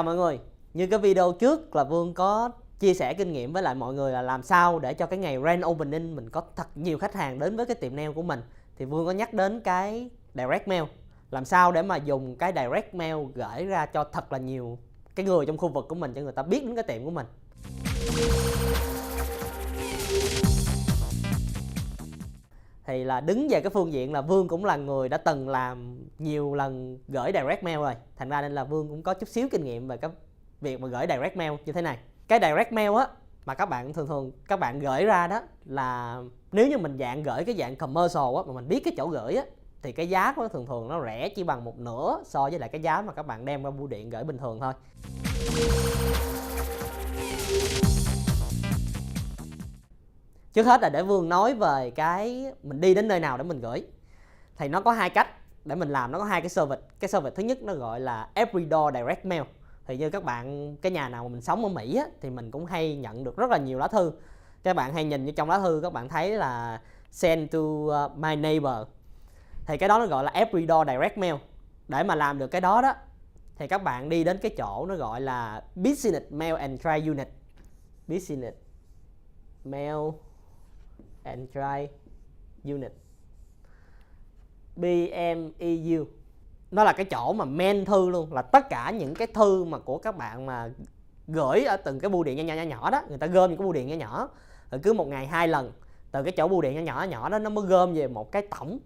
mọi người. Như cái video trước là Vương có chia sẻ kinh nghiệm với lại mọi người là làm sao để cho cái ngày grand opening mình có thật nhiều khách hàng đến với cái tiệm nail của mình. Thì Vương có nhắc đến cái direct mail. Làm sao để mà dùng cái direct mail gửi ra cho thật là nhiều cái người trong khu vực của mình, cho người ta biết đến cái tiệm của mình. Thì là đứng về cái phương diện là Vương cũng là người đã từng làm nhiều lần gửi direct mail rồi. Thành ra nên là Vương cũng có chút xíu kinh nghiệm về cái việc mà gửi direct mail như thế này. Cái direct mail á mà các bạn thường các bạn gửi ra đó là nếu như mình gửi cái dạng commercial á, mà mình biết cái chỗ gửi á, thì cái giá của nó thường nó rẻ chỉ bằng một nửa so với lại cái giá mà các bạn đem qua bưu điện gửi bình thường thôi. Trước hết là để Vương nói về cái mình đi đến nơi nào để mình gửi. Thì nó có hai cách để mình làm, nó có hai cái service. Cái service thứ nhất nó gọi là Every Door Direct Mail. Thì như các bạn, cái nhà nào mà mình sống ở Mỹ á, thì mình cũng hay nhận được rất là nhiều lá thư. Các bạn hay nhìn như trong lá thư các bạn thấy là send to my neighbor. Thì cái đó nó gọi là Every Door Direct Mail. Để mà làm được cái đó đó thì các bạn đi đến cái chỗ nó gọi là Business Mail and Try Unit. Business Mail and Try Unit, BMEU. Nó là cái chỗ mà main thư luôn, là tất cả những cái thư mà của các bạn mà gửi ở từng cái bưu điện nhỏ đó, người ta gom những cái bưu điện nhỏ rồi cứ một ngày 2 lần từ cái chỗ bưu điện nhỏ đó nó mới gom về một cái tổng.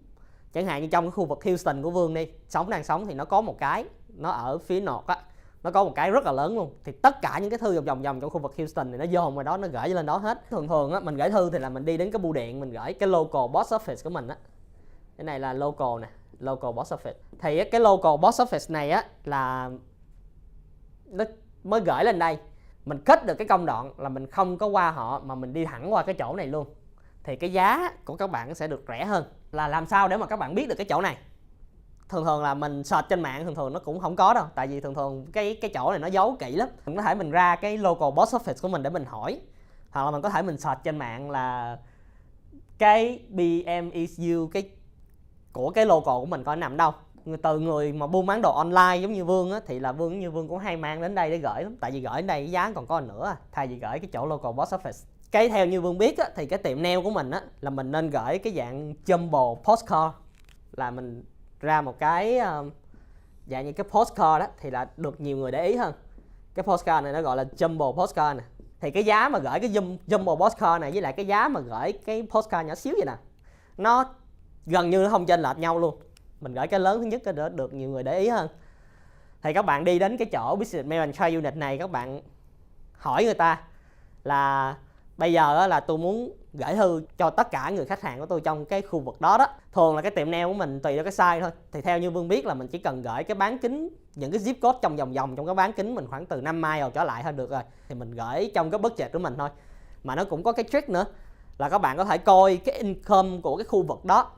Chẳng hạn như trong cái khu vực Houston của Vương đi, đang sống thì nó có một cái, nó ở phía nord á, nó có một cái rất là lớn luôn. Thì tất cả những cái thư vòng trong khu vực Houston thì nó dồn vào đó, nó gửi lên đó hết. Thường á mình gửi thư thì là mình đi đến cái bưu điện, mình gửi cái local post office của mình á. Cái này là local nè, local post office. Thì cái local post office này á là nó mới gửi lên đây. Mình kết được cái công đoạn là mình không có qua họ mà mình đi thẳng qua cái chỗ này luôn. Thì cái giá của các bạn sẽ được rẻ hơn. Là làm sao để mà các bạn biết được cái chỗ này? Thường là mình search trên mạng thường nó cũng không có đâu. Tại vì thường cái chỗ này nó giấu kỹ lắm. Mình có thể mình ra cái local post office của mình để mình hỏi. Hoặc là mình có thể mình search trên mạng là cái BMEU của cái local của mình coi nằm đâu. Từ người mà buôn bán đồ online giống như Vương á, thì là Vương cũng hay mang đến đây để gửi lắm. Tại vì gửi đến đây giá còn có nữa thay vì gửi cái chỗ local post office. Cái theo như Vương biết á, thì cái tiệm nail của mình á là mình nên gửi cái dạng jumbo postcard. Là mình ra một cái dạng như cái postcard đó thì là được nhiều người để ý hơn. Cái postcard này nó gọi là jumbo postcard nè. Thì cái giá mà gửi cái jumbo postcard này với lại cái giá mà gửi cái postcard nhỏ xíu vậy nè, nó gần như nó không chênh lệch nhau luôn. Mình gửi cái lớn thứ nhất để được nhiều người để ý hơn. Thì các bạn đi đến cái chỗ Business Mail and Try Unit này, các bạn hỏi người ta là bây giờ là tôi muốn gửi thư cho tất cả người khách hàng của tôi trong cái khu vực đó đó. Thường là cái tiệm nail của mình tùy theo cái size thôi. Thì theo như Vương biết là mình chỉ cần gửi cái bán kính, những cái zip code trong vòng trong cái bán kính mình khoảng từ 5 mile trở lại thôi được rồi. Thì mình gửi trong cái budget của mình thôi. Mà nó cũng có cái trick nữa là các bạn có thể coi cái income của cái khu vực đó.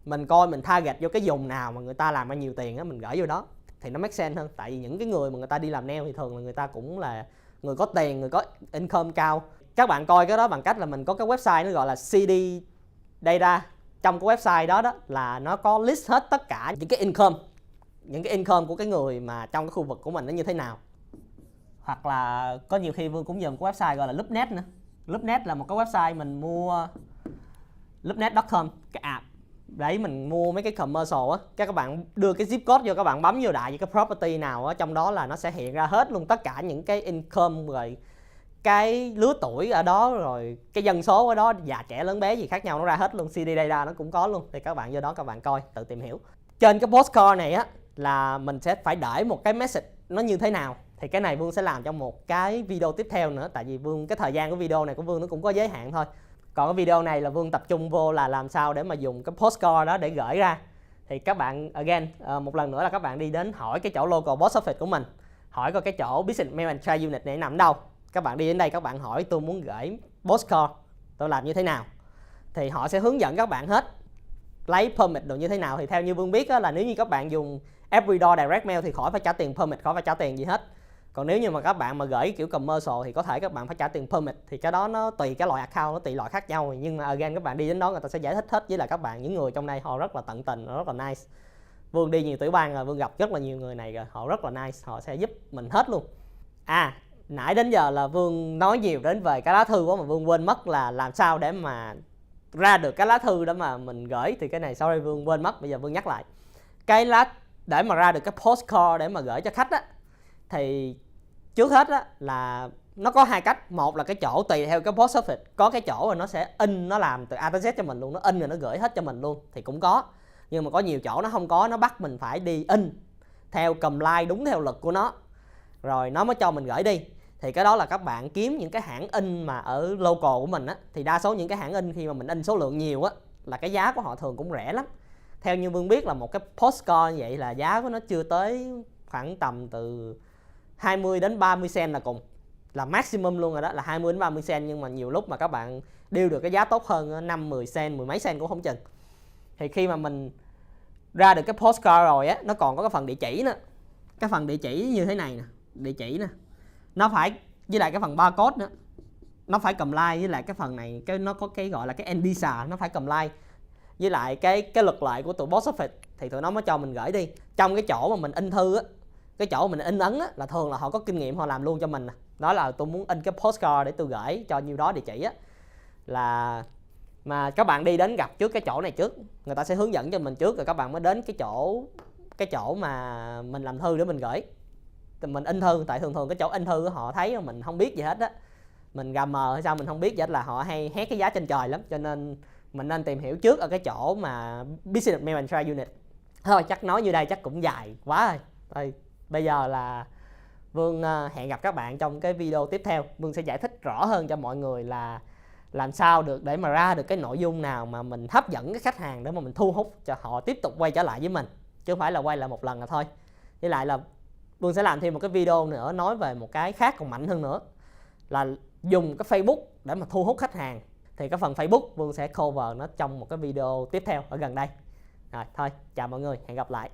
Mình coi mình target vô cái vùng nào mà người ta làm ra nhiều tiền á, mình gửi vô đó thì nó make sense hơn. Tại vì những cái người mà người ta đi làm nail thì thường là người ta cũng là người có tiền, người có income cao. Các bạn coi cái đó bằng cách là mình có cái website nó gọi là CD Data. Trong cái website đó là nó có list hết tất cả những cái income của cái người mà trong cái khu vực của mình nó như thế nào. Hoặc là có nhiều khi Vương cũng dùng cái website gọi là Loopnet nữa. Loopnet là một cái website mình mua, loopnet.com, cái app đấy mình mua mấy cái commercial á. Các bạn đưa cái zip code vô, các bạn bấm vô đại với cái property nào á, trong đó là nó sẽ hiện ra hết luôn tất cả những cái income, rồi cái lứa tuổi ở đó, rồi cái dân số ở đó, già trẻ lớn bé gì khác nhau, nó ra hết luôn. CD Data nó cũng có luôn. Thì các bạn vô đó các bạn coi, tự tìm hiểu. Trên cái postcard này á là mình sẽ phải để một cái message nó như thế nào. Thì cái này Vương sẽ làm trong một cái video tiếp theo nữa. Tại vì cái thời gian của video này của Vương nó cũng có giới hạn thôi. Còn cái video này là Vương tập trung vô là làm sao để mà dùng cái postcard đó để gửi ra. Thì các bạn một lần nữa là các bạn đi đến hỏi cái chỗ local post office của mình, hỏi coi cái chỗ Business Mail and Try Unit này nằm đâu. Các bạn đi đến đây các bạn hỏi tôi muốn gửi postcard, tôi làm như thế nào. Thì họ sẽ hướng dẫn các bạn hết, lấy permit đồ như thế nào. Thì theo như Vương biết á, là nếu như các bạn dùng Every Door Direct Mail thì khỏi phải trả tiền permit, khỏi phải trả tiền gì hết. Còn nếu như mà các bạn mà gửi kiểu commercial thì có thể các bạn phải trả tiền permit. Thì cái đó nó tùy cái loại account, nó tùy loại khác nhau. Nhưng mà các bạn đi đến đó người ta sẽ giải thích hết. Với lại các bạn, những người trong đây họ rất là tận tình, rất là nice. Vương đi nhiều tiểu bang rồi, Vương gặp rất là nhiều người này rồi, họ rất là nice, họ sẽ giúp mình hết luôn. Nãy đến giờ là Vương nói nhiều đến về cái lá thư quá mà Vương quên mất là làm sao để mà ra được cái lá thư để mà mình gửi. Thì cái này sorry Vương quên mất, bây giờ Vương nhắc lại. Cái để mà ra được cái postcard để mà gửi cho khách á, thì trước hết á là nó có hai cách. Một là cái chỗ tùy theo cái post office, có cái chỗ mà nó sẽ in, nó làm từ A tới Z cho mình luôn, nó in rồi nó gửi hết cho mình luôn thì cũng có. Nhưng mà có nhiều chỗ nó không có, nó bắt mình phải đi in theo comply đúng theo luật của nó rồi nó mới cho mình gửi đi. Thì cái đó là các bạn kiếm những cái hãng in mà ở local của mình á, thì đa số những cái hãng in khi mà mình in số lượng nhiều á là cái giá của họ thường cũng rẻ lắm. Theo như Vương biết là một cái postcard như vậy là giá của nó chưa tới khoảng tầm từ 20 đến 30 cent là cùng, là maximum luôn rồi đó, là 20 đến 30 cent. Nhưng mà nhiều lúc mà các bạn deal được cái giá tốt hơn 5, 10 cent, mười mấy cent cũng không chừng. Thì khi mà mình ra được cái postcard rồi á, nó còn có cái phần địa chỉ nữa. Cái phần địa chỉ như thế này nè, địa chỉ nè, nó phải với lại cái phần barcode nữa, nó phải comply với lại cái phần này. Nó có cái gọi là cái NDSA, nó phải comply với lại cái luật lệ của tụi post office thì tụi nó mới cho mình gửi đi. Trong cái chỗ mà mình in thư á, cái chỗ mình in ấn á, là thường là họ có kinh nghiệm, họ làm luôn cho mình. Đó là tôi muốn in cái postcard để tôi gửi cho nhiêu đó địa chỉ á, là mà các bạn đi đến gặp trước cái chỗ này trước, người ta sẽ hướng dẫn cho mình trước rồi các bạn mới đến cái chỗ mà mình làm thư để mình gửi, mình in thư. Tại thường cái chỗ in thư họ thấy mình không biết gì hết á, mình gà mờ hay sao mình không biết gì hết, là họ hay hét cái giá trên trời lắm. Cho nên mình nên tìm hiểu trước ở cái chỗ mà Business Mail and Trial Unit. Thôi chắc nói như đây chắc cũng dài quá rồi. Thôi bây giờ là Vương hẹn gặp các bạn trong cái video tiếp theo. Vương sẽ giải thích rõ hơn cho mọi người là làm sao được để mà ra được cái nội dung nào mà mình hấp dẫn cái khách hàng để mà mình thu hút cho họ tiếp tục quay trở lại với mình, chứ không phải là quay lại một lần là thôi. Với lại là Vương sẽ làm thêm một cái video nữa nói về một cái khác còn mạnh hơn nữa, là dùng cái Facebook để mà thu hút khách hàng. Thì cái phần Facebook Vương sẽ cover nó trong một cái video tiếp theo ở gần đây. Rồi thôi, chào mọi người, hẹn gặp lại.